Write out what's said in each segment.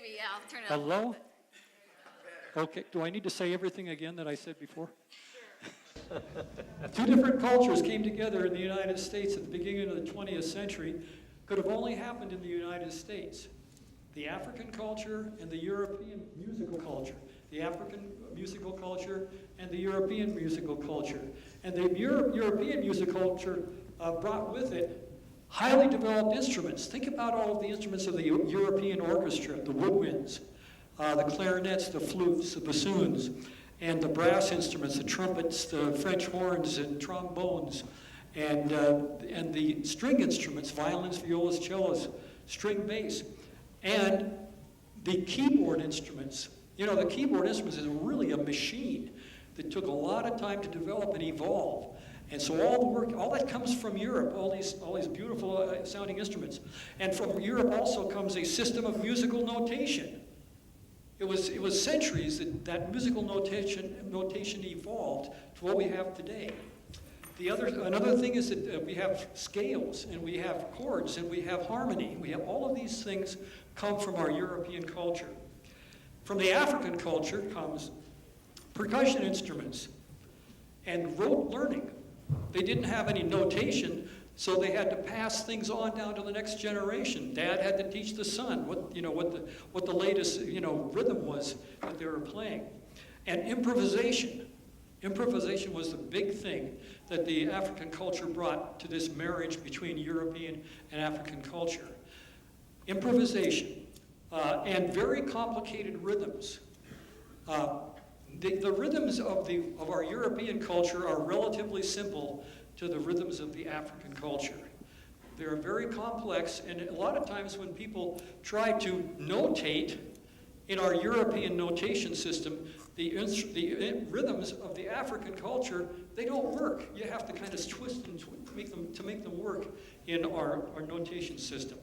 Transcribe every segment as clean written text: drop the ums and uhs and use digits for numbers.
Maybe, yeah, I'll turn it up. Hello? Okay, do I need to say everything again that I said before? Two different cultures came together in the United States at the beginning of the 20th century. Could have only happened in the United States. The African culture and the European musical culture. The African musical culture and the European musical culture. And the European music culture brought with it highly developed instruments. Think about all of the instruments of the European orchestra, the woodwinds, the clarinets, the flutes, the bassoons, and the brass instruments, the trumpets, the French horns and trombones, and the string instruments, violins, violas, cellos, string bass, and the keyboard instruments. You know, the keyboard instruments is really a machine that took a lot of time to develop and evolve. And so all the work, all that comes from Europe, all these beautiful sounding instruments. And from Europe also comes a system of musical notation. It was centuries that musical notation evolved to what we have today. Another thing is that we have scales, and we have chords, and we have harmony. We have all of these things come from our European culture. From the African culture comes percussion instruments and rote learning. They didn't have any notation, so they had to pass things on down to the next generation. Dad had to teach the son what the latest rhythm was that they were playing. And improvisation. Improvisation was the big thing that the African culture brought to this marriage between European and African culture. Improvisation and very complicated rhythms. The rhythms of our European culture are relatively simple to the rhythms of the African culture. They're very complex, and a lot of times when people try to notate in our European notation system, the rhythms of the African culture, they don't work. You have to kind of twist and make them work in our notation system.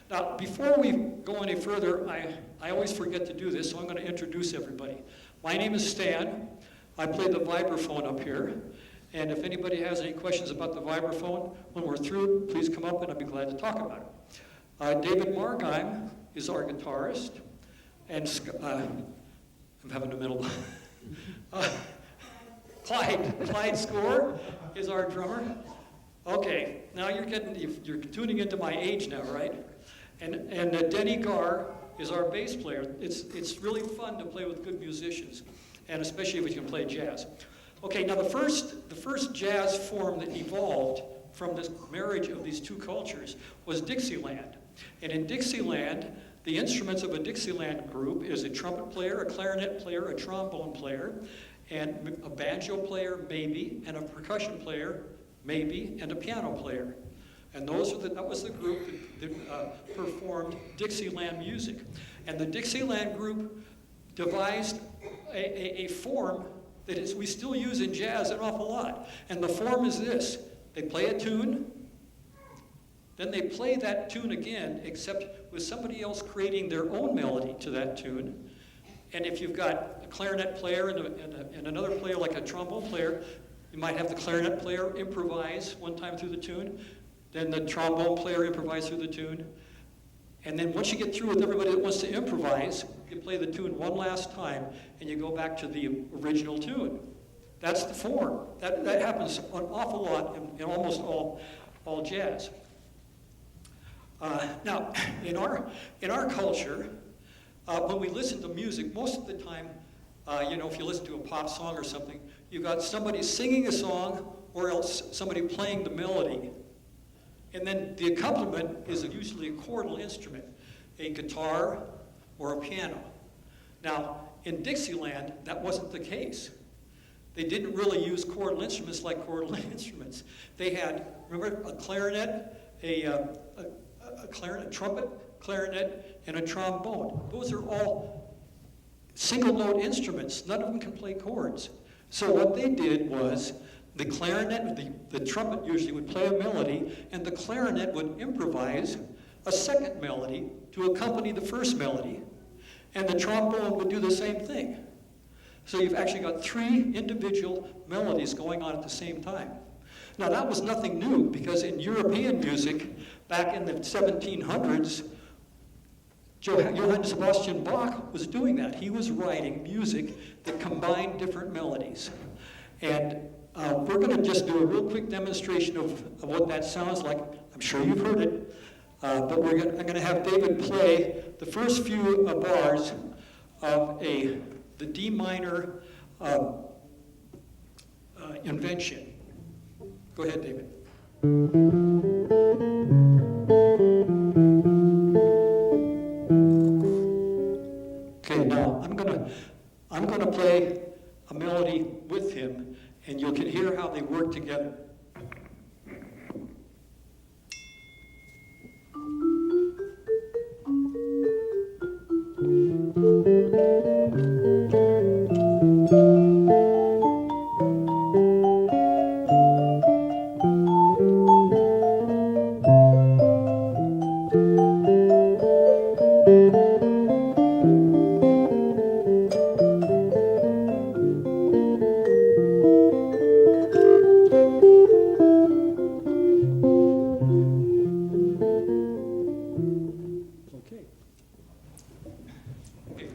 Now, before we go any further, I always forget to do this, so I'm going to introduce everybody. My name is Stan. I play the vibraphone up here. And if anybody has any questions about the vibraphone, when we're through, please come up and I'll be glad to talk about it. David Margheim is our guitarist. And I'm having a middle. Clyde Score is our drummer. Okay, now you're tuning into my age now, right? And Denny Garr is our bass player. It's really fun to play with good musicians, and especially if you can play jazz. Okay, now the first jazz form that evolved from this marriage of these two cultures was Dixieland. And in Dixieland, the instruments of a Dixieland group is a trumpet player, a clarinet player, a trombone player, and a banjo player, maybe, and a percussion player, maybe, and a piano player. And that was the group that performed Dixieland music. And the Dixieland group devised a form that we still use in jazz an awful lot. And the form is this. They play a tune, then they play that tune again, except with somebody else creating their own melody to that tune. And if you've got a clarinet player and another player like a trombone player, you might have the clarinet player improvise one time through the tune, then the trombone player improvise through the tune. And then once you get through with everybody that wants to improvise, you play the tune one last time, and you go back to the original tune. That's the form. That happens an awful lot in almost all jazz. Now, in our culture, when we listen to music, most of the time, if you listen to a pop song or something, you've got somebody singing a song or else somebody playing the melody. And then the accompaniment is usually a chordal instrument, a guitar or a piano. Now, in Dixieland, that wasn't the case. They didn't really use chordal instruments like chordal instruments. They had, remember, a clarinet, a clarinet, trumpet, clarinet, and a trombone. Those are all single note instruments. None of them can play chords. So what they did was the clarinet, the trumpet usually would play a melody, and the clarinet would improvise a second melody to accompany the first melody, and the trombone would do the same thing. So you've actually got three individual melodies going on at the same time. Now that was nothing new, because in European music, back in the 1700s, Johann Sebastian Bach was doing that. He was writing music that combined different melodies. And we're going to just do a real quick demonstration of what that sounds like. I'm sure you've heard it, but I'm going to have David play the first few bars of the D minor invention. Go ahead, David. Okay, now I'm gonna play a melody with him, and you can hear how they work together.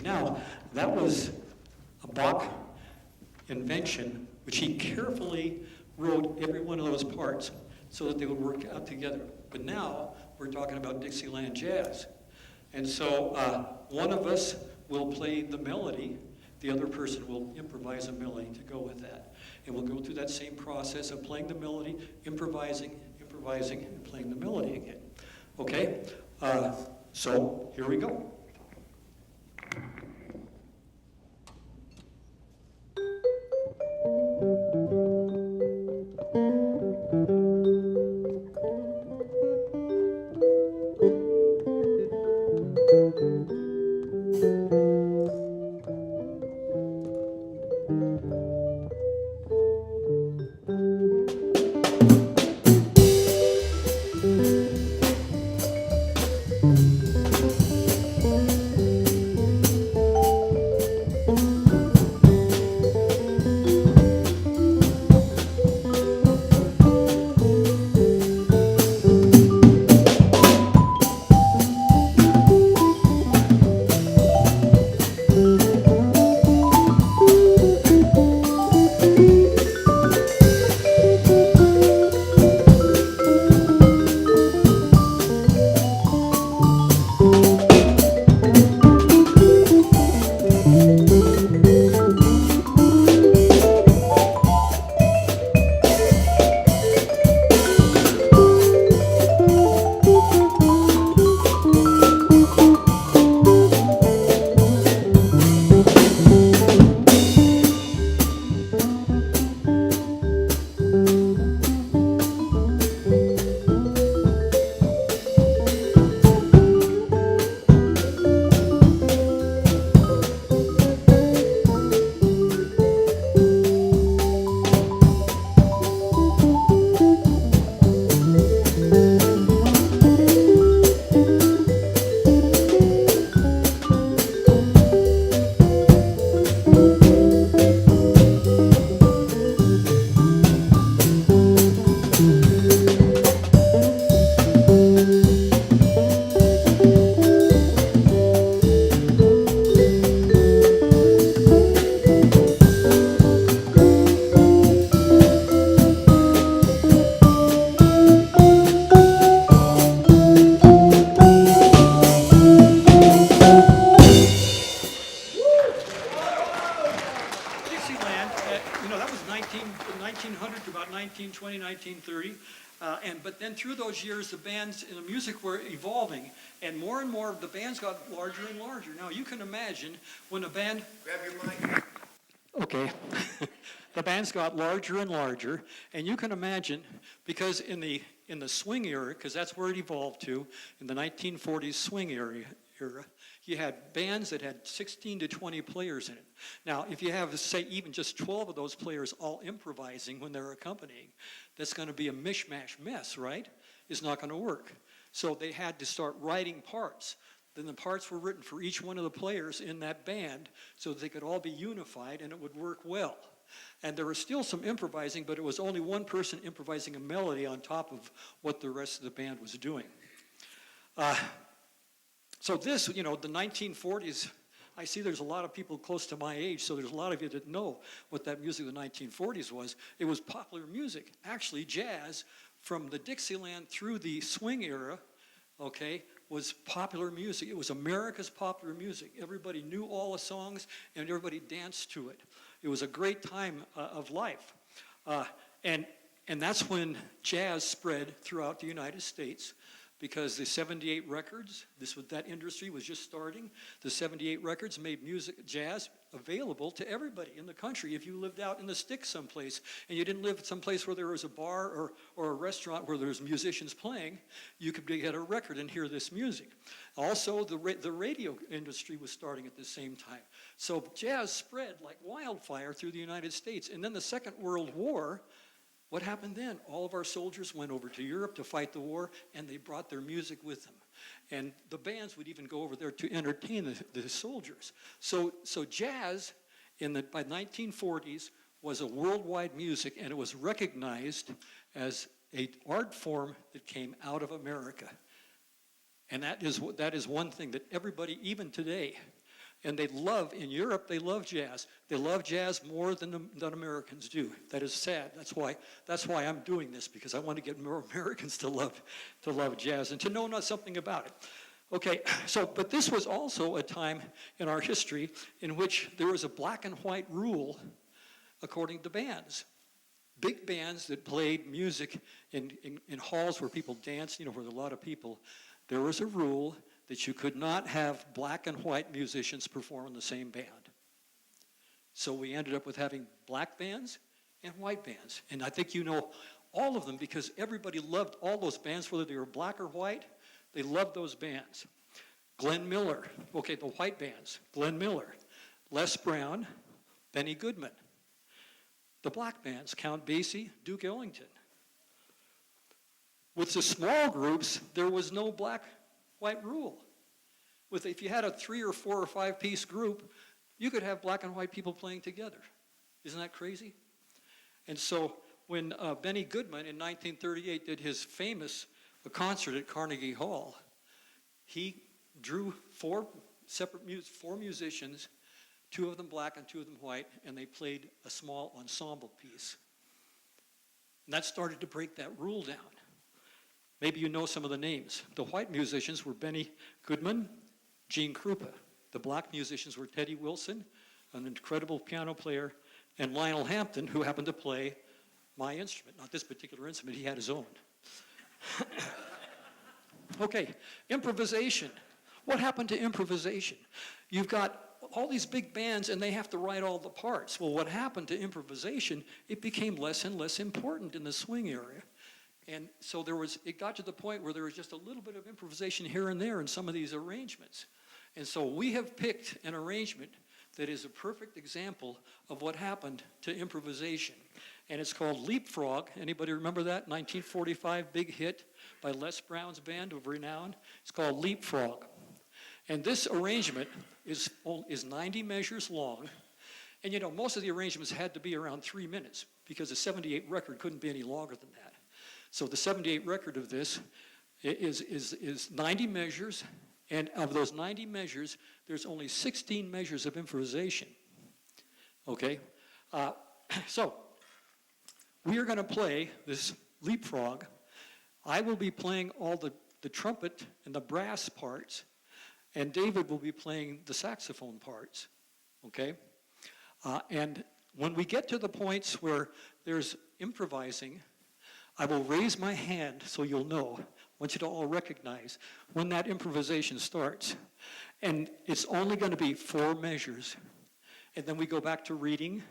Now, that was a Bach invention, which he carefully wrote every one of those parts so that they would work out together. But now, we're talking about Dixieland jazz. And so, one of us will play the melody, the other person will improvise a melody to go with that. And we'll go through that same process of playing the melody, improvising, and playing the melody again. Okay? So, here we go. From 1900 to about 1920, 1930. But then through those years, the bands and the music were evolving, and more of the bands got larger and larger. Now, you can imagine when a band... Grab your mic. Okay. The bands got larger and larger, and you can imagine, because in the swing era, because that's where it evolved to, in the 1940s swing era, you had bands that had 16 to 20 players in it. Now, if you have, say, even just 12 of those players all improvising when they're accompanying, that's going to be a mishmash mess, right? It's not going to work. So they had to start writing parts. Then the parts were written for each one of the players in that band so that they could all be unified and it would work well. And there was still some improvising, but it was only one person improvising a melody on top of what the rest of the band was doing. So this, the 1940s, I see there's a lot of people close to my age, so there's a lot of you that know what that music of the 1940s was. It was popular music. Actually, jazz from the Dixieland through the swing era, okay, was popular music. It was America's popular music. Everybody knew all the songs, and everybody danced to it. It was a great time of life. And that's when jazz spread throughout the United States, because the 78 records, that industry was just starting. The 78 records made music, jazz, available to everybody in the country. If you lived out in the sticks someplace, and you didn't live someplace where there was a bar or a restaurant where there's musicians playing, you could get a record and hear this music. Also, the radio industry was starting at the same time. So jazz spread like wildfire through the United States. And then the Second World War, what happened then? All of our soldiers went over to Europe to fight the war, and they brought their music with them. And the bands would even go over there to entertain the soldiers. So jazz by 1940s was a worldwide music, and it was recognized as an art form that came out of America. And that is one thing that everybody, even today, and in Europe, they love jazz. They love jazz more than Americans do. That is sad. That's why I'm doing this, because I want to get more Americans to love jazz and to know something about it. Okay, but this was also a time in our history in which there was a black and white rule according to bands. Big bands that played music in halls where people danced, where there were a lot of people. There was a rule that you could not have black and white musicians perform in the same band. So we ended up with having black bands and white bands. And I think you know all of them, because everybody loved all those bands, whether they were black or white. They loved those bands. Glenn Miller, okay, the white bands, Glenn Miller, Les Brown, Benny Goodman. The black bands, Count Basie, Duke Ellington. With the small groups, there was no black-white rule. If you had a 3 or 4 or 5 piece group, you could have black and white people playing together. Isn't that crazy? And so when Benny Goodman in 1938 did his famous concert at Carnegie Hall, he drew 4 musicians, 2 of them black and 2 of them white, and they played a small ensemble piece. And that started to break that rule down. Maybe you know some of the names. The white musicians were Benny Goodman, Gene Krupa. The black musicians were Teddy Wilson, an incredible piano player, and Lionel Hampton, who happened to play my instrument. Not this particular instrument, he had his own. Okay, improvisation. What happened to improvisation? You've got all these big bands, and they have to write all the parts. Well, what happened to improvisation? It became less and less important in the swing area. And so it got to the point where there was just a little bit of improvisation here and there in some of these arrangements. And so we have picked an arrangement that is a perfect example of what happened to improvisation. And it's called Leapfrog. Anybody remember that? 1945 big hit by Les Brown's band of renown. It's called Leapfrog. And this arrangement is 90 measures long. And most of the arrangements had to be around 3 minutes, because the 78 record couldn't be any longer than that. So the 78 record of this is 90 measures, and of those 90 measures, there's only 16 measures of improvisation. Okay? So we are going to play this Leapfrog. I will be playing all the trumpet and the brass parts, and David will be playing the saxophone parts. Okay? And when we get to the points where there's improvising, I will raise my hand so you'll know. I want you to all recognize when that improvisation starts. And it's only going to be 4 measures. And then we go back to reading,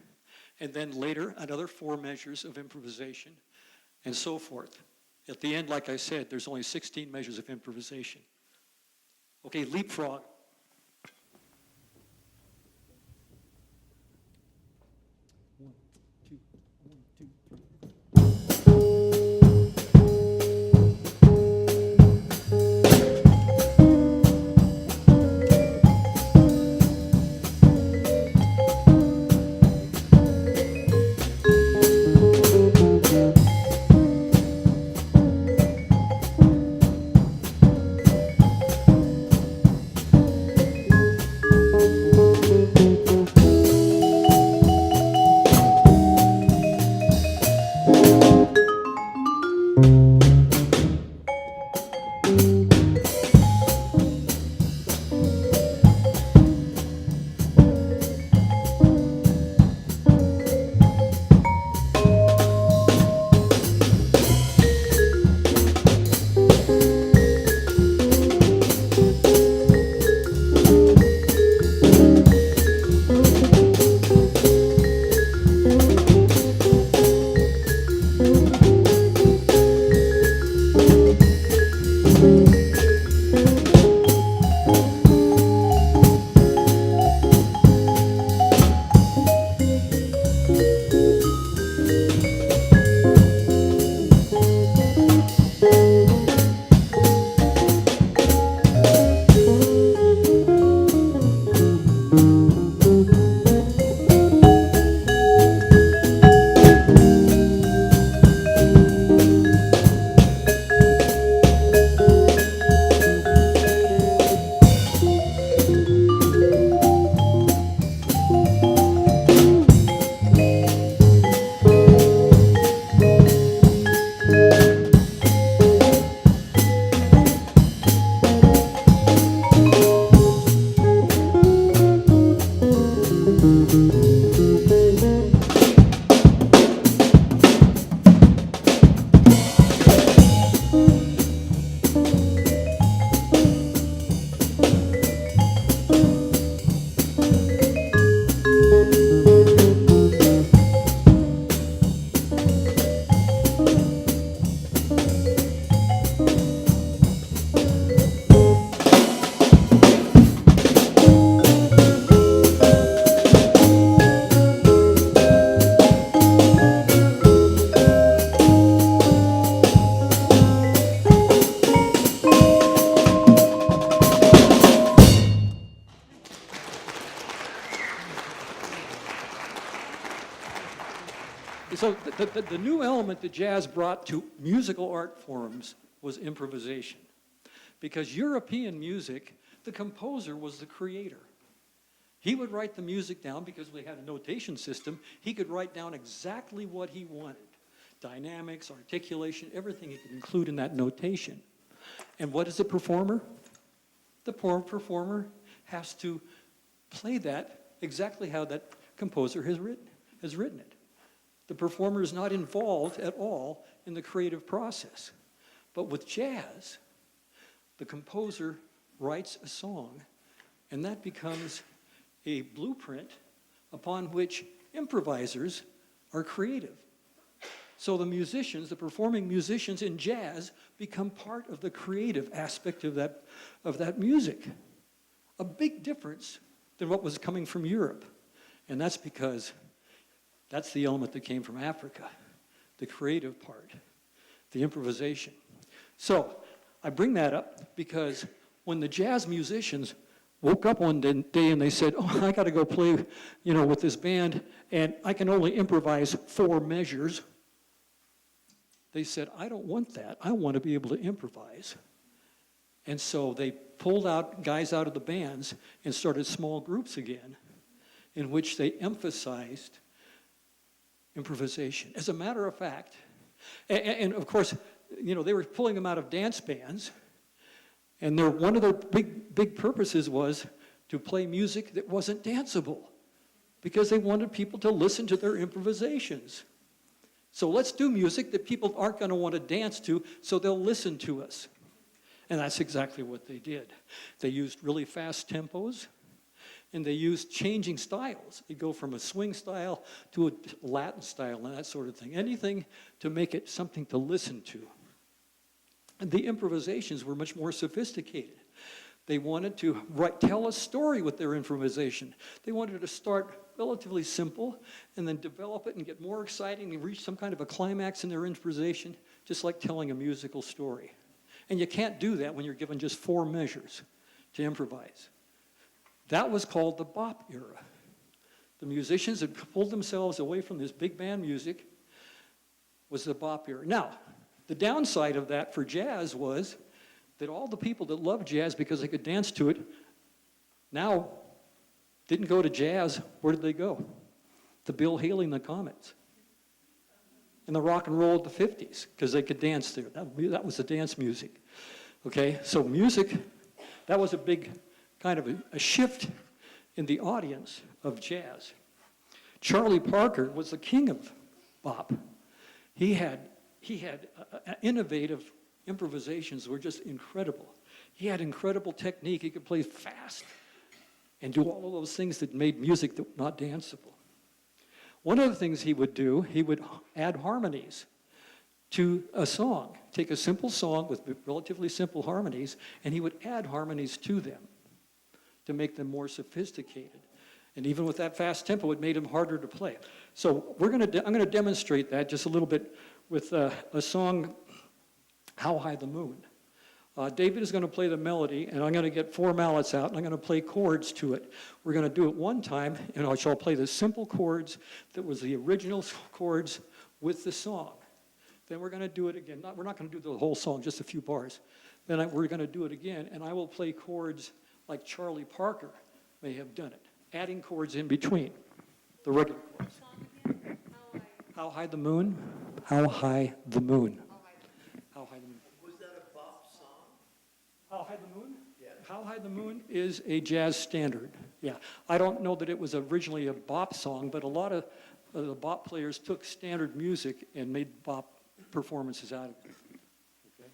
and then later another 4 measures of improvisation, and so forth. At the end, like I said, there's only 16 measures of improvisation. Okay, Leapfrog. So the new element that jazz brought to musical art forms was improvisation. Because European music, the composer was the creator. He would write the music down because we had a notation system. He could write down exactly what he wanted. Dynamics, articulation, everything he could include in that notation. And what is the performer? The performer has to play that exactly how that composer has written it. The performer is not involved at all in the creative process. But with jazz, the composer writes a song, and that becomes a blueprint upon which improvisers are creative. So the musicians, the performing musicians in jazz, become part of the creative aspect of that music. A big difference than what was coming from Europe. And that's because that's the element that came from Africa, the creative part, the improvisation. So I bring that up because when the jazz musicians woke up one day and they said, oh, I got to go play, with this band, and I can only improvise 4 measures, they said, I don't want that. I want to be able to improvise. And so they pulled out guys out of the bands and started small groups again in which they emphasized improvisation. As a matter of fact, and of course, they were pulling them out of dance bands, and one of their big purposes was to play music that wasn't danceable, because they wanted people to listen to their improvisations. So let's do music that people aren't going to want to dance to, so they'll listen to us. And that's exactly what they did. They used really fast tempos, and they used changing styles. They go from a swing style to a Latin style and that sort of thing. Anything to make it something to listen to. And the improvisations were much more sophisticated. They wanted to tell a story with their improvisation. They wanted to start relatively simple and then develop it and get more exciting and reach some kind of a climax in their improvisation, just like telling a musical story. And you can't do that when you're given just 4 measures to improvise. That was called the bop era. The musicians had pulled themselves away from this big band music was the bop era. Now, the downside of that for jazz was that all the people that loved jazz because they could dance to it now didn't go to jazz. Where did they go? The Bill Haley and the Comets. And the rock and roll of the 50s, because they could dance there. That was the dance music. Okay, so music, that was a big kind of a shift in the audience of jazz. Charlie Parker was the king of bop. He had innovative improvisations that were just incredible. He had incredible technique. He could play fast and do all of those things that made music not danceable. One of the things he would do, he would add harmonies to a song. Take a simple song with relatively simple harmonies, and he would add harmonies to them to make them more sophisticated. And even with that fast tempo, it made them harder to play. So I'm going to demonstrate that just a little bit with a song, How High the Moon. David is going to play the melody, and I'm going to get 4 mallets out, and I'm going to play chords to it. We're going to do it one time, and I shall play the simple chords that was the original chords with the song. Then we're going to do it again. We're not going to do the whole song, just a few bars. Then we're going to do it again, and I will play chords like Charlie Parker may have done it, adding chords in between the regular chords. How high the moon? How high the moon? How high the moon? Was that a bop song? How High the Moon? Yeah. How High the Moon is a jazz standard. Yeah, I don't know that it was originally a bop song, but a lot of the bop players took standard music and made bop performances out of it. Okay.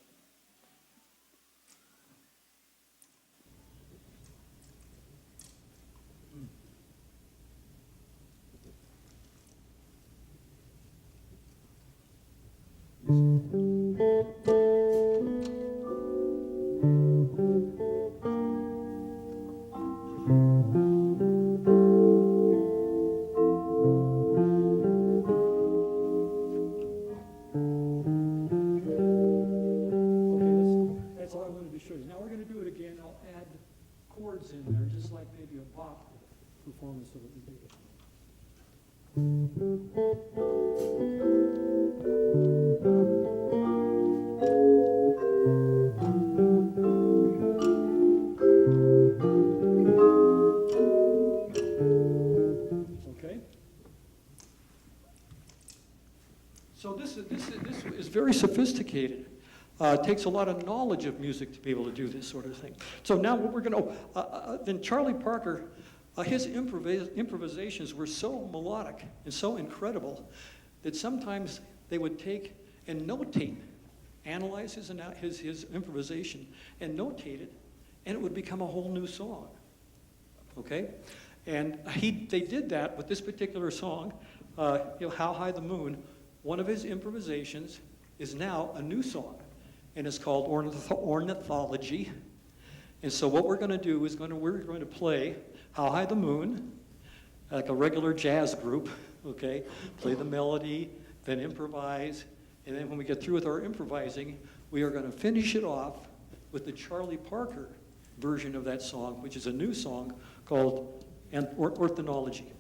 That's all I wanted to show you. Now we're going to do it again. I'll add chords in there, just like maybe a bop performance so that we do it. Okay. So this is very sophisticated. It takes a lot of knowledge of music to be able to do this sort of thing. So now what we're going to, then Charlie Parker, his improvisations were so melodic and so incredible that sometimes they would take and notate, analyze his improvisation and notate it, and it would become a whole new song. Okay? And they did that with this particular song, How High the Moon. One of his improvisations is now a new song, and it's called Ornithology. And so what we're going to do is we're going to play How High the Moon, like a regular jazz group, okay? Play the melody, then improvise, and then when we get through with our improvising, we are going to finish it off with the Charlie Parker version of that song, which is a new song called Ornithology.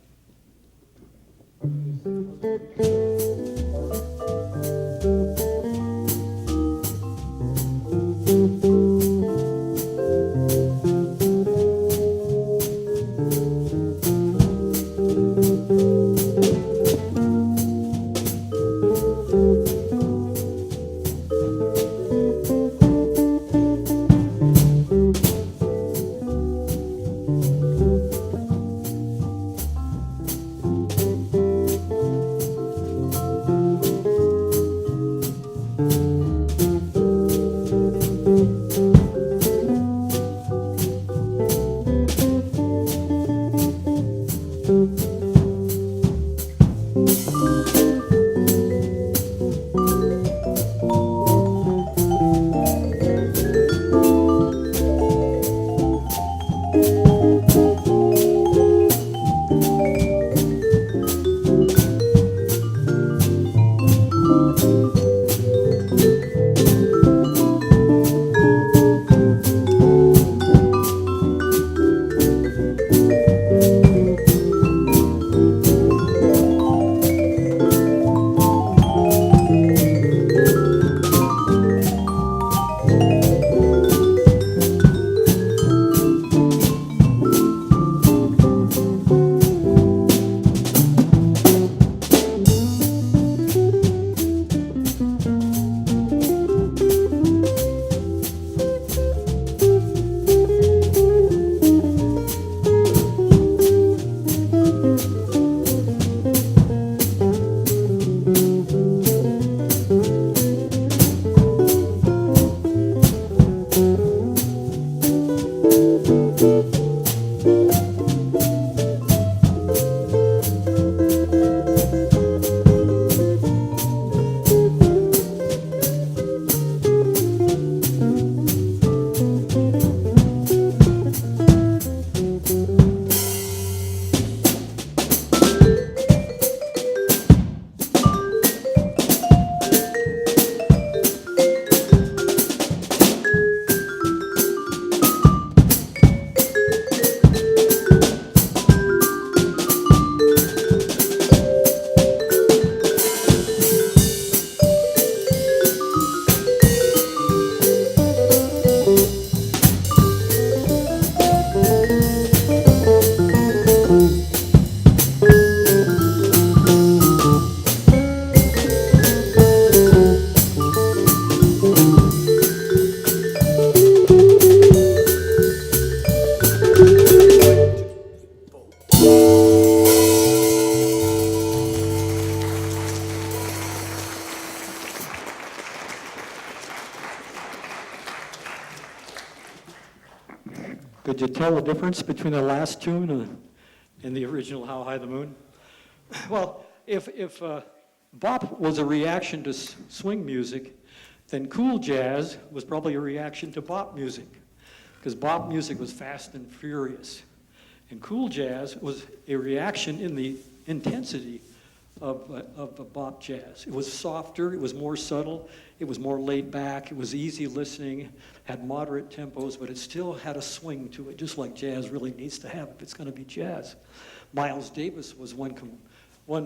Could you tell the difference between the last tune and the original How High the Moon? Well, if bop was a reaction to swing music, then cool jazz was probably a reaction to bop music, because bop music was fast and furious. And cool jazz was a reaction in the intensity of bop jazz. It was softer, it was more subtle, it was more laid back, it was easy listening, had moderate tempos, but it still had a swing to it, just like jazz really needs to have if it's going to be jazz. Miles Davis was one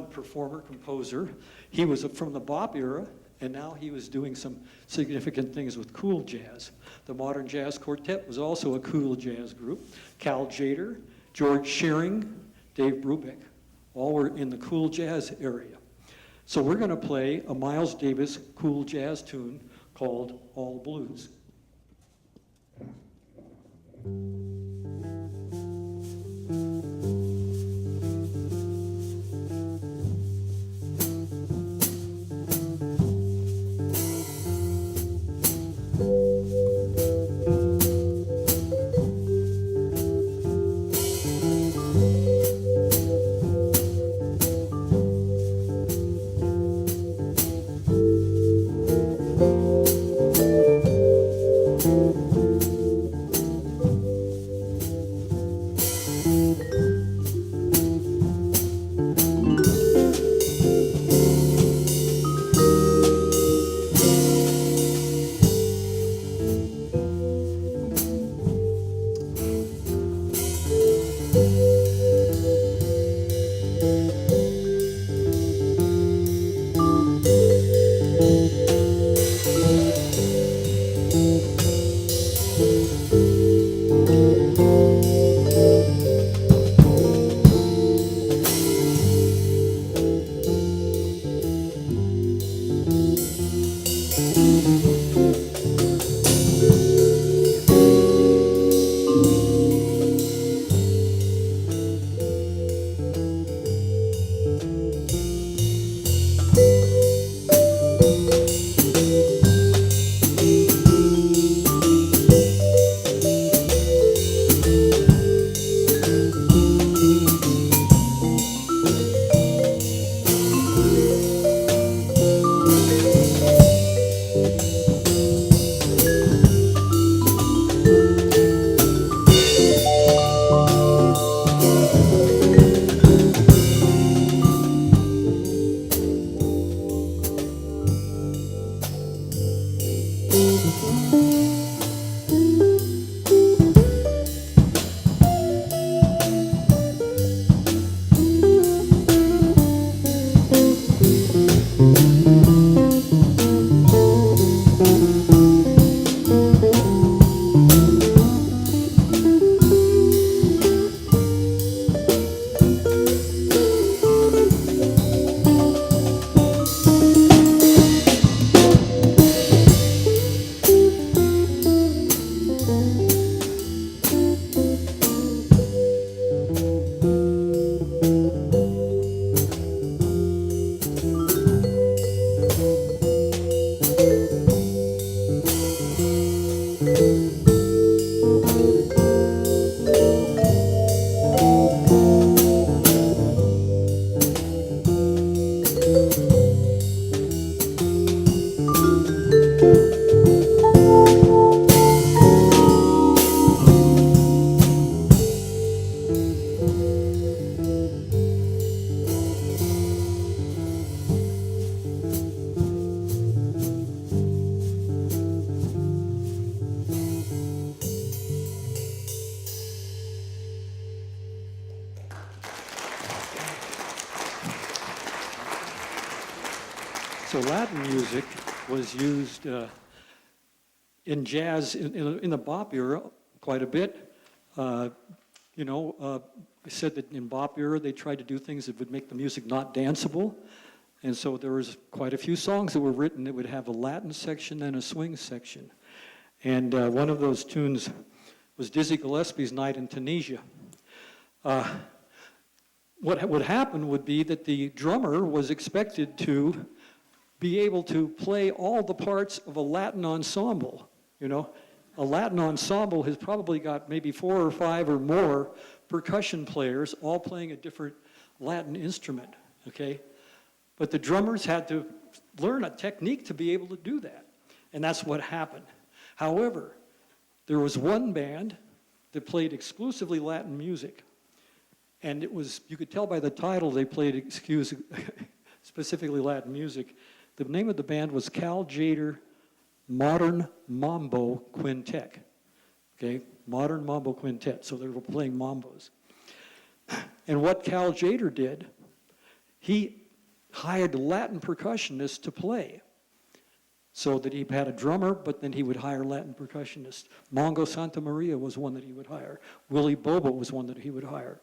performer, composer. He was from the bop era, and now he was doing some significant things with cool jazz. The Modern Jazz Quartet was also a cool jazz group. Cal Tjader, George Shearing, Dave Brubeck, all were in the cool jazz area. So we're going to play a Miles Davis cool jazz tune called All Blues. So Latin music was used in jazz in the bop era quite a bit. I said that in bop era they tried to do things that would make the music not danceable. And so there was quite a few songs that were written that would have a Latin section and a swing section. And one of those tunes was Dizzy Gillespie's Night in Tunisia. What would happen would be that the drummer was expected to be able to play all the parts of a Latin ensemble, A Latin ensemble has probably got maybe 4 or 5 or more percussion players all playing a different Latin instrument, okay? But the drummers had to learn a technique to be able to do that, and that's what happened. However, there was one band that played exclusively Latin music, and it was, you could tell by the title they played specifically Latin music. The name of the band was Cal Tjader Modern Mambo Quintet, okay? Modern Mambo Quintet, so they were playing mambos. And what Cal Tjader did, he hired Latin percussionists to play, so that he had a drummer, but then he would hire Latin percussionists. Mongo Santa Maria was one that he would hire. Willie Bobo was one that he would hire.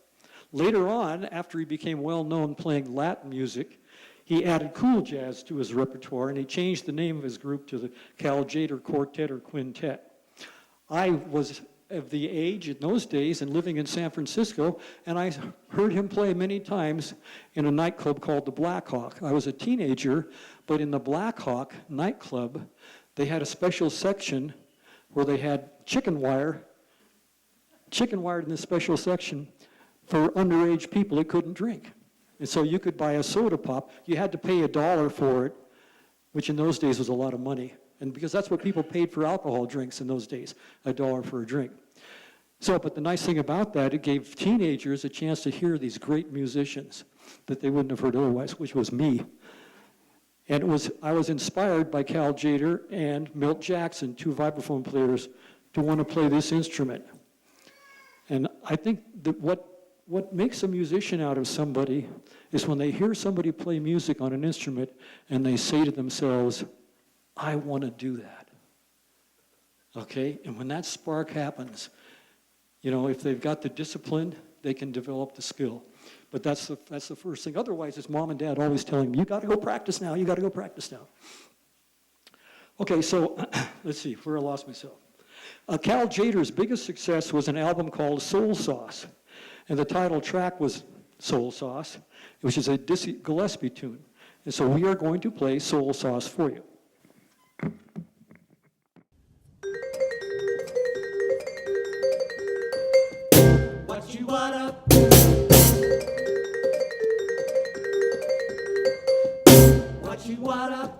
Later on, after he became well known playing Latin music, he added cool jazz to his repertoire, and he changed the name of his group to the Cal Tjader Quartet or Quintet. I was of the age in those days and living in San Francisco, and I heard him play many times in a nightclub called the Black Hawk. I was a teenager, but in the Black Hawk nightclub, they had a special section where they had chicken wired in this special section for underage people that couldn't drink. And so you could buy a soda pop. You had to pay $1 for it, which in those days was a lot of money. And because that's what people paid for alcohol drinks in those days, $1 for a drink. So, but the nice thing about that, it gave teenagers a chance to hear these great musicians that they wouldn't have heard otherwise, which was me. And I was inspired by Cal Tjader and Milt Jackson, 2 vibraphone players, to want to play this instrument. And I think that what makes a musician out of somebody is when they hear somebody play music on an instrument and they say to themselves, I want to do that. Okay? And when that spark happens, you know, if they've got the discipline, they can develop the skill. But that's the first thing. Otherwise, it's mom and dad always telling me, you got to go practice now, you got to go practice now. Okay, so let's see, where I lost myself. Cal Tjader's biggest success was an album called Soul Sauce. And the title track was Soul Sauce, which is a Dizzy Gillespie tune. And so we are going to play Soul Sauce for you. What you wanna? What you wanna?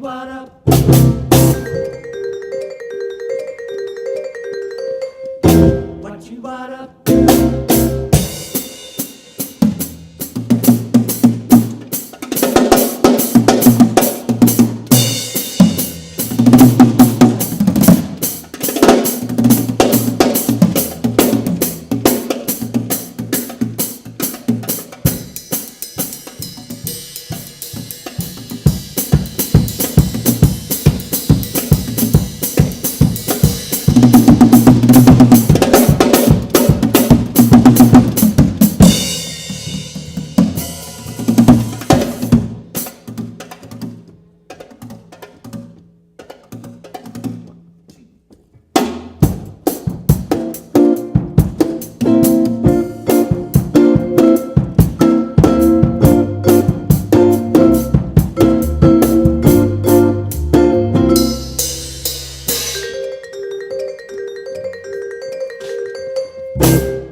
what up? What you what up?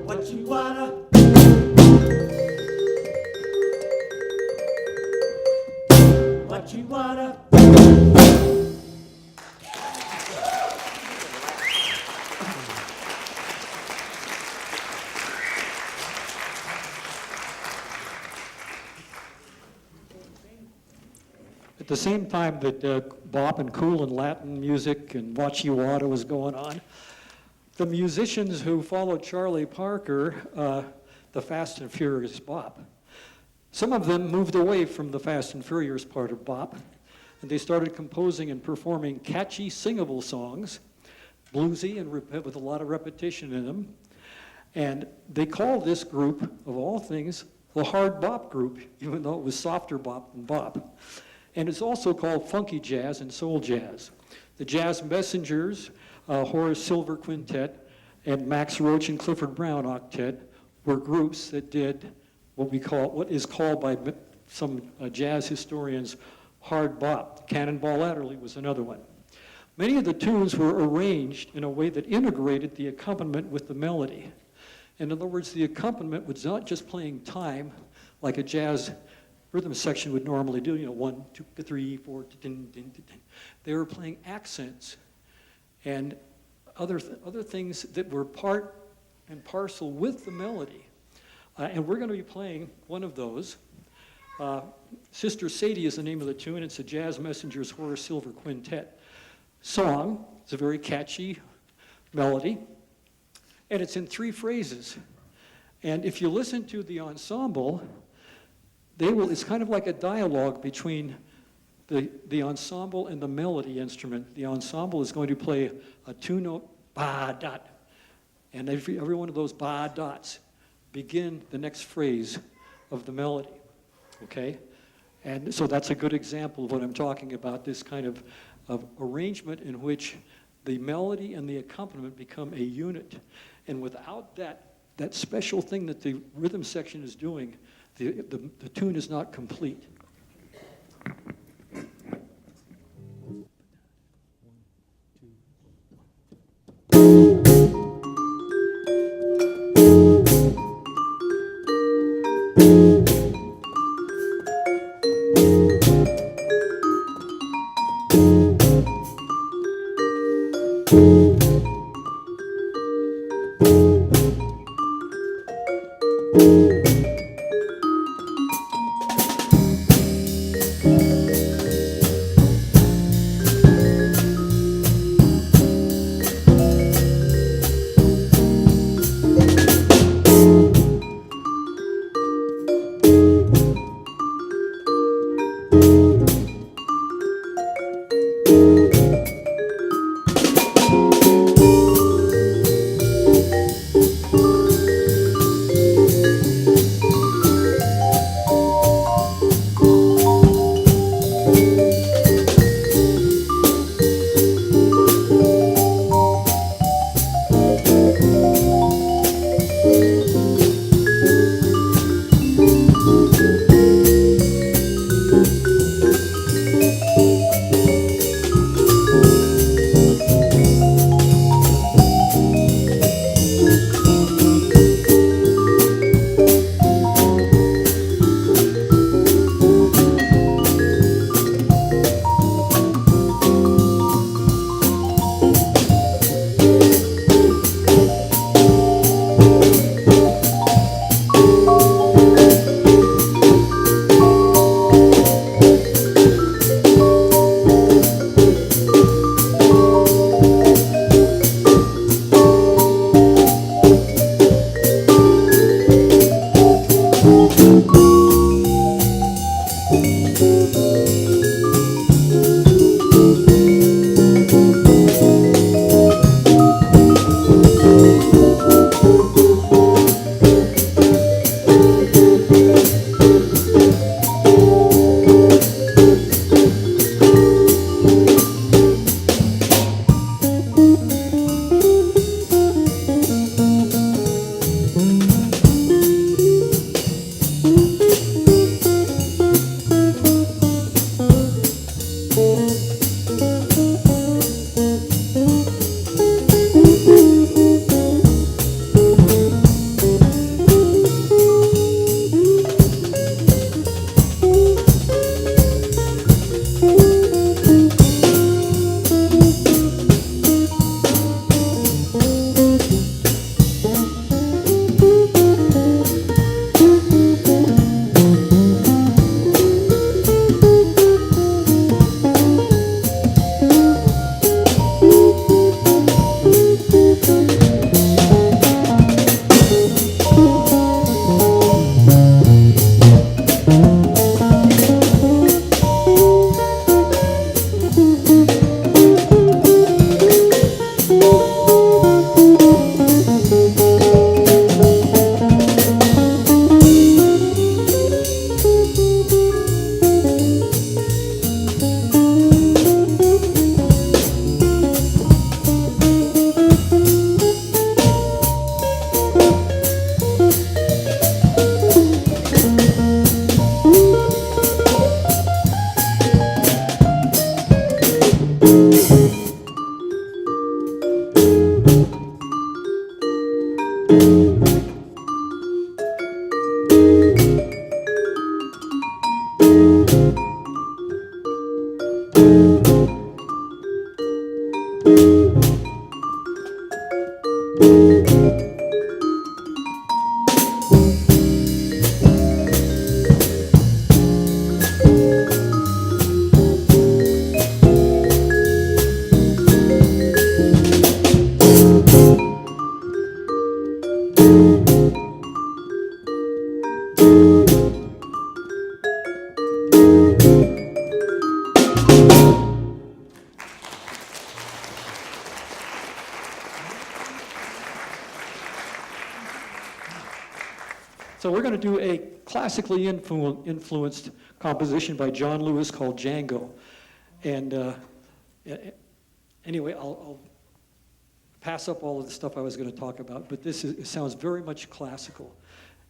What you what up? What you what up? At the same time that bop and cool and Latin music and Wachiwata was going on, the musicians who followed Charlie Parker, the Fast and Furious bop, some of them moved away from the Fast and Furious part of bop, and they started composing and performing catchy, singable songs, bluesy and with a lot of repetition in them. And they called this group, of all things, the hard bop group, even though it was softer bop than bop. And it's also called funky jazz and soul jazz. The Jazz Messengers, Horace Silver Quintet, and Max Roach and Clifford Brown Octet were groups that did what is called by some jazz historians hard bop. Cannonball Adderley was another one. Many of the tunes were arranged in a way that integrated the accompaniment with the melody. In other words, the accompaniment was not just playing time like a jazz rhythm section would normally do, 1, 2, 3, 4, din, din, din, din. They were playing accents and other things that were part and parcel with the melody. And we're going to be playing one of those. Sister Sadie is the name of the tune. It's a Jazz Messengers Horace Silver Quintet song. It's a very catchy melody. And it's in 3 phrases. And if you listen to the ensemble, it's kind of like a dialogue between the ensemble and the melody instrument. The ensemble is going to play a 2-note ba dot. And every one of those ba dots begin the next phrase of the melody. Okay? And so that's a good example of what I'm talking about, this kind of arrangement in which the melody and the accompaniment become a unit. And without that special thing that the rhythm section is doing, the tune is not complete. So we're going to do a classically influenced composition by John Lewis called Django. And anyway, I'll pass up all of the stuff I was going to talk about, but it sounds very much classical.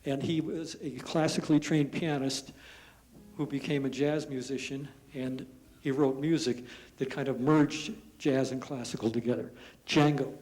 And he was a classically trained pianist who became a jazz musician, and he wrote music that kind of merged jazz and classical together. Django.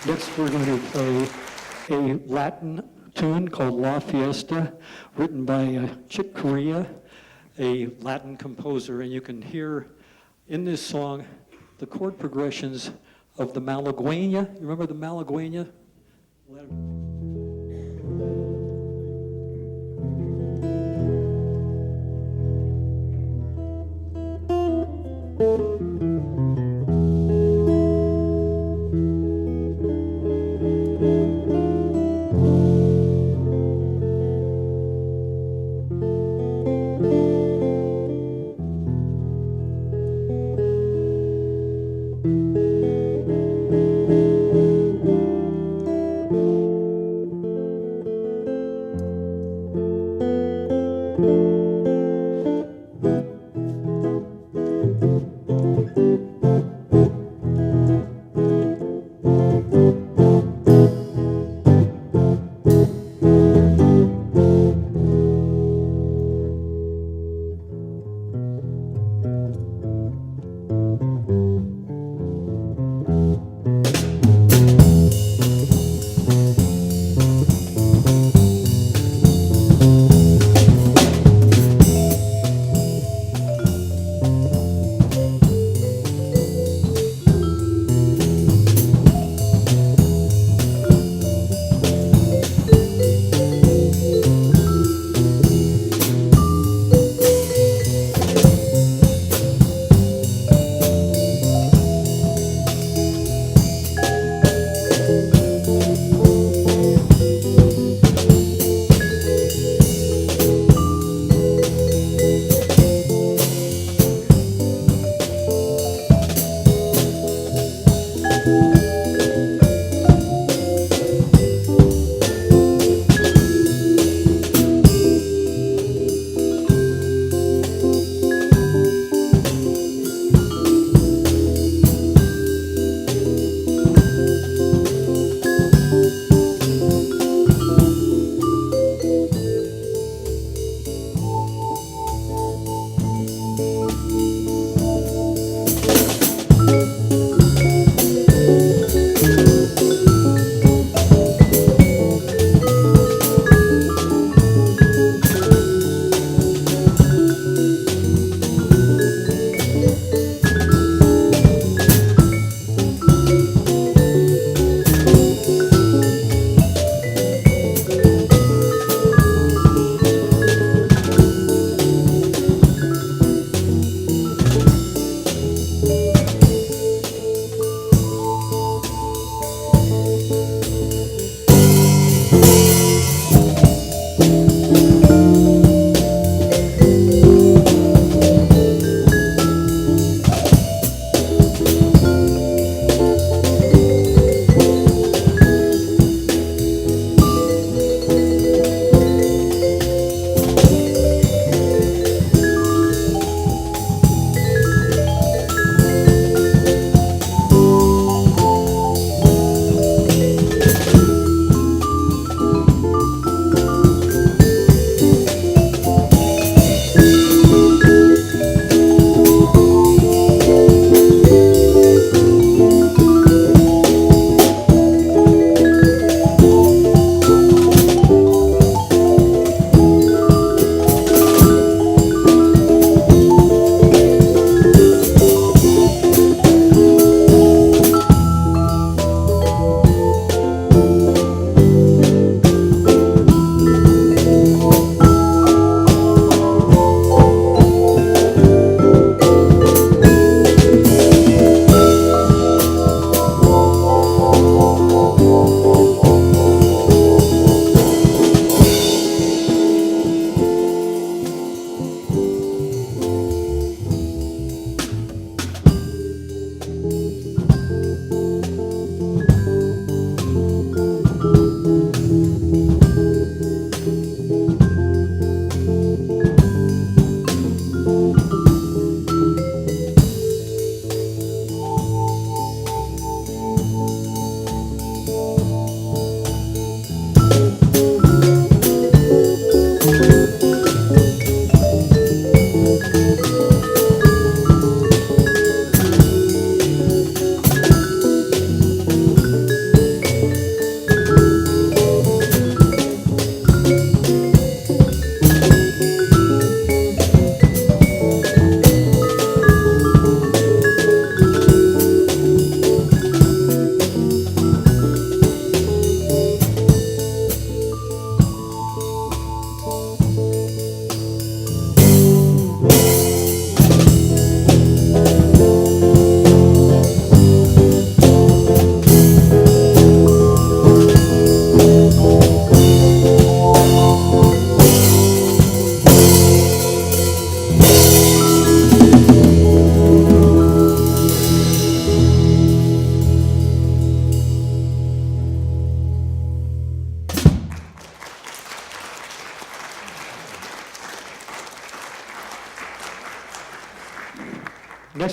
Next, we're going to play a Latin tune called La Fiesta, written by Chick Corea. a Latin composer, and you can hear in this song the chord progressions of the Malagueña. You remember the Malagueña?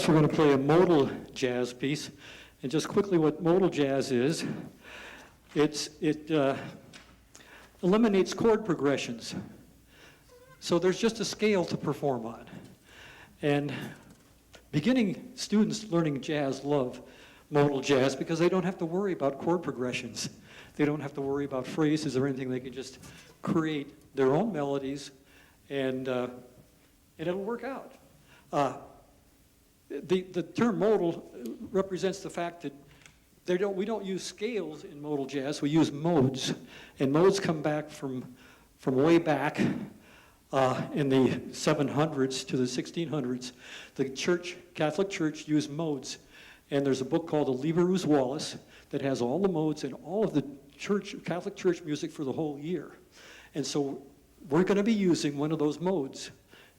Next, we're going to play a modal jazz piece. And just quickly, what modal jazz is, it eliminates chord progressions. So there's just a scale to perform on. And beginning students learning jazz love modal jazz because they don't have to worry about chord progressions. They don't have to worry about phrases or anything. They can just create their own melodies, and it'll work out. The term modal represents the fact that we don't use scales in modal jazz. We use modes, and modes come back from way back in the 700s to the 1600s. The Catholic Church used modes, and there's a book called the Liber Wallace that has all the modes and all of the Catholic Church music for the whole year. And so we're going to be using one of those modes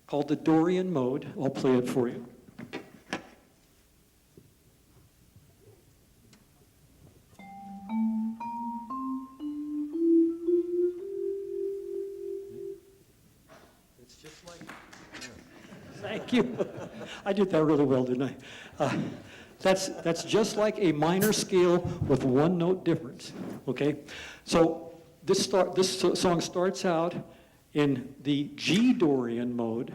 called the Dorian mode. I'll play it for you. It's just like, thank you. I did that really well, didn't I? That's just like a minor scale with one note difference, okay? So this song starts out in the G Dorian mode,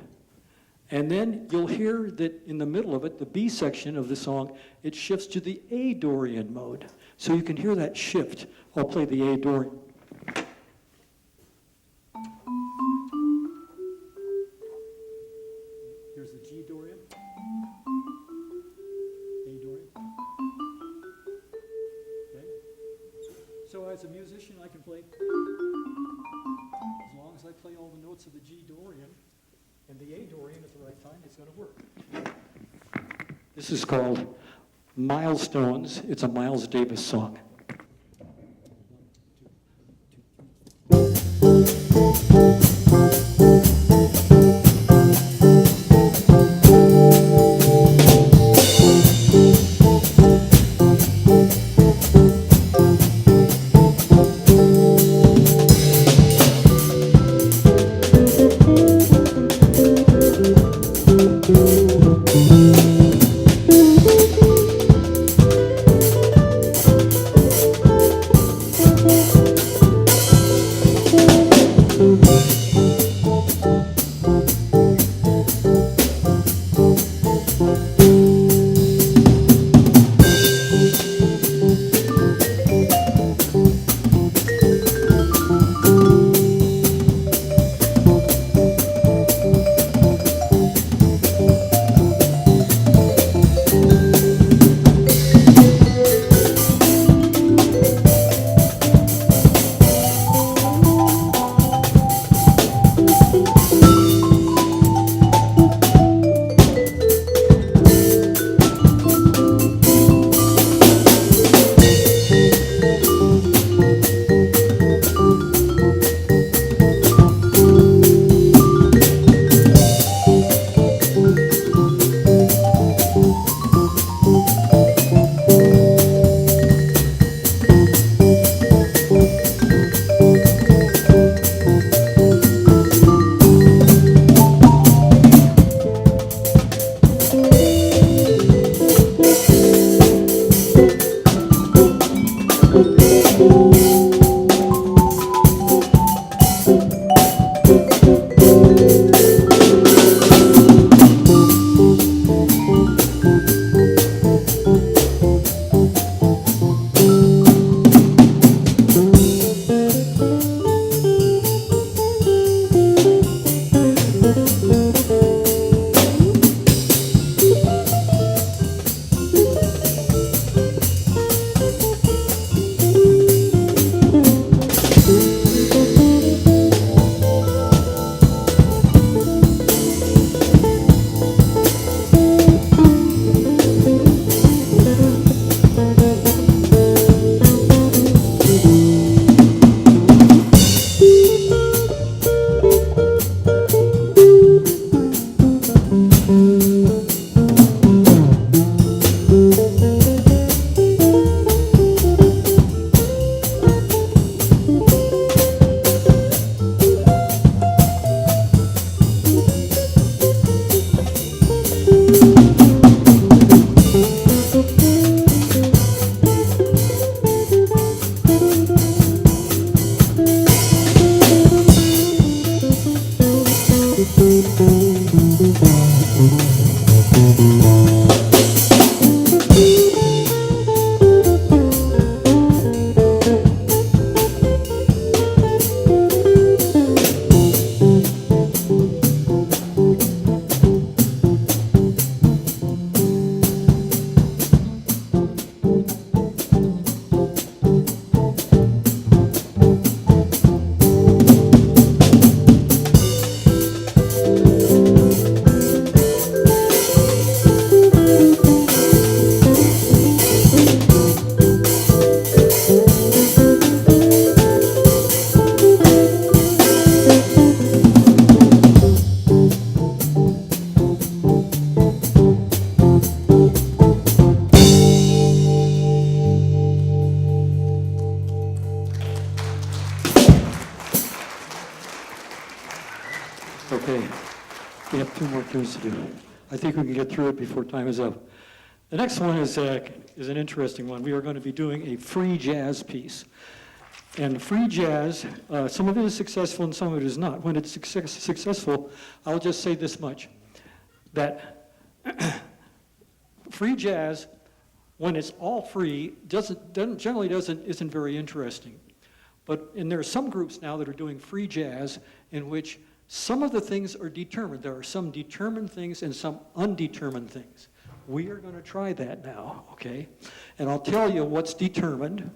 and then you'll hear that in the middle of it, the B section of the song, it shifts to the A Dorian mode. So you can hear that shift. I'll play the A Dorian. Here's the G Dorian. A Dorian. Okay. So as a musician, I can play, as long as I play all the notes of the G Dorian and the A Dorian at the right time, it's going to work. This is called Milestones. It's a Miles Davis song. Okay, we have 2 more tunes to do. I think we can get through it before time is up. The next one is an interesting one. We are going to be doing a free jazz piece. And free jazz, some of it is successful and some of it is not. When it's successful, I'll just say this much, that free jazz, when it's all free, generally isn't very interesting. And there are some groups now that are doing free jazz in which some of the things are determined. There are some determined things and some undetermined things. We are going to try that now, okay? And I'll tell you what's determined,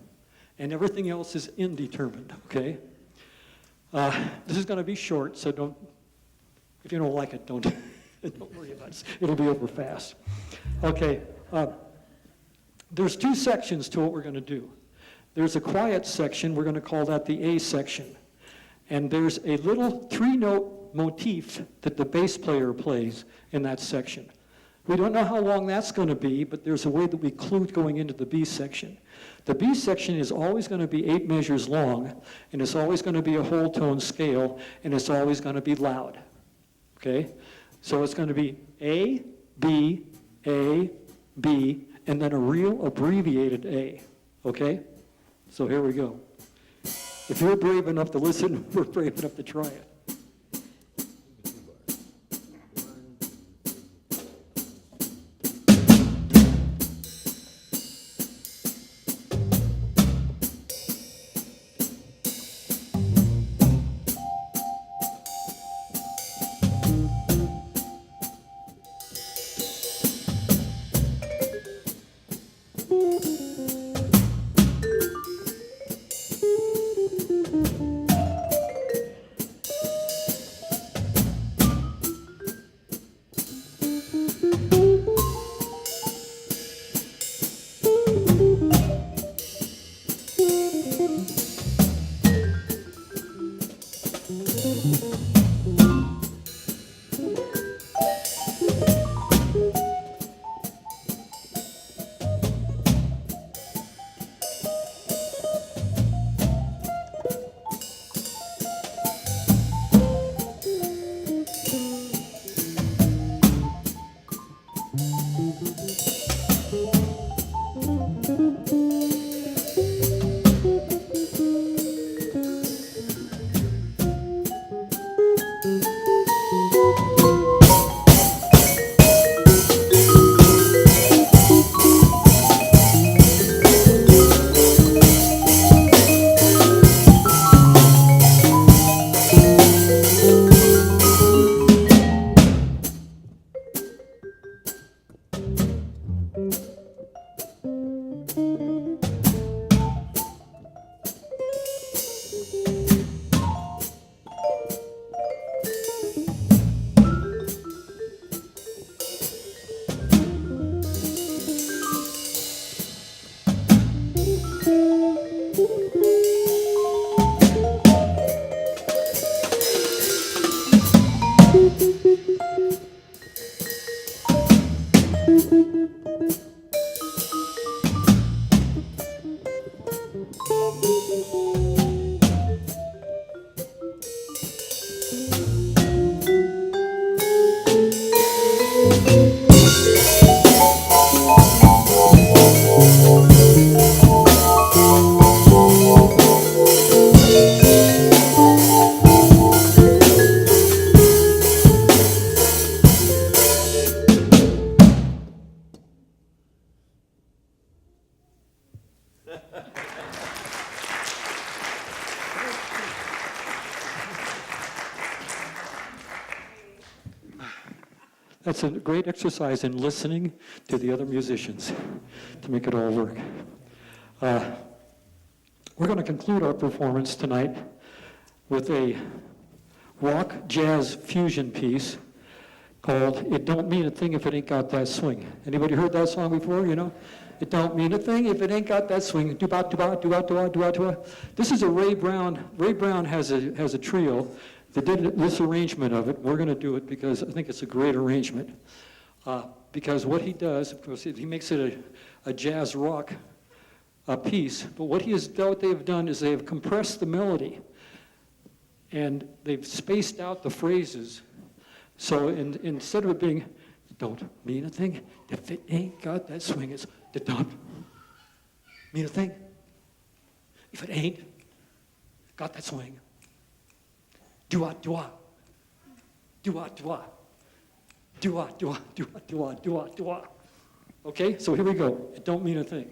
and everything else is indetermined, okay? This is going to be short, so if you don't like it, don't worry about it. It'll be over fast. Okay, there's 2 sections to what we're going to do. There's a quiet section, we're going to call that the A section. And there's a little 3-note motif that the bass player plays in that section. We don't know how long that's going to be, but there's a way that we clue going into the B section. The B section is always going to be 8 measures long, and it's always going to be a whole tone scale, and it's always going to be loud. Okay? So it's going to be A, B, and then a real abbreviated A. Okay? So here we go. If you're brave enough to listen, we're brave enough to try it. That's a great exercise in listening to the other musicians to make it all work. We're going to conclude our performance tonight with a rock jazz fusion piece called It Don't Mean a Thing If It Ain't Got That Swing. Anybody heard that song before, you know? It don't mean a thing if it ain't got that swing. Do-ba, do-ba, do-ba, do-ba, do-ba, do-ba. This is a Ray Brown. Ray Brown has a trio that did this arrangement of it. We're going to do it because I think it's a great arrangement. Because what he does, of course, he makes it a jazz rock piece. But what they have done is they have compressed the melody, and they've spaced out the phrases. So instead of it being, don't mean a thing if it ain't got that swing, it's it don't mean a thing if it ain't got that swing. Do-ah, do-ah, do-ah, do-ah, do-ah, do-ah, do-ah, do-ah, do-ah, do-ah. Okay, so here we go. It don't mean a thing.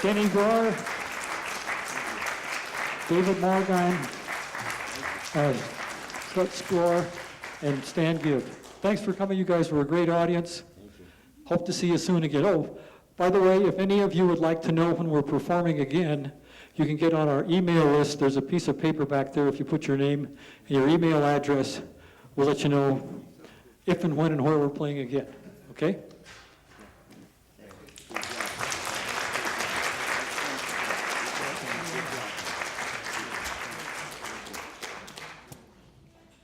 Denny Gore, David Morgan, Scott Score, and Stan Gibbs. Thanks for coming. You guys were a great audience. Hope to see you soon again. Oh, by the way, if any of you would like to know when we're performing again, you can get on our email list. There's a piece of paper back there. If you put your name and your email address, we'll let you know if and when and where we're playing again. Okay?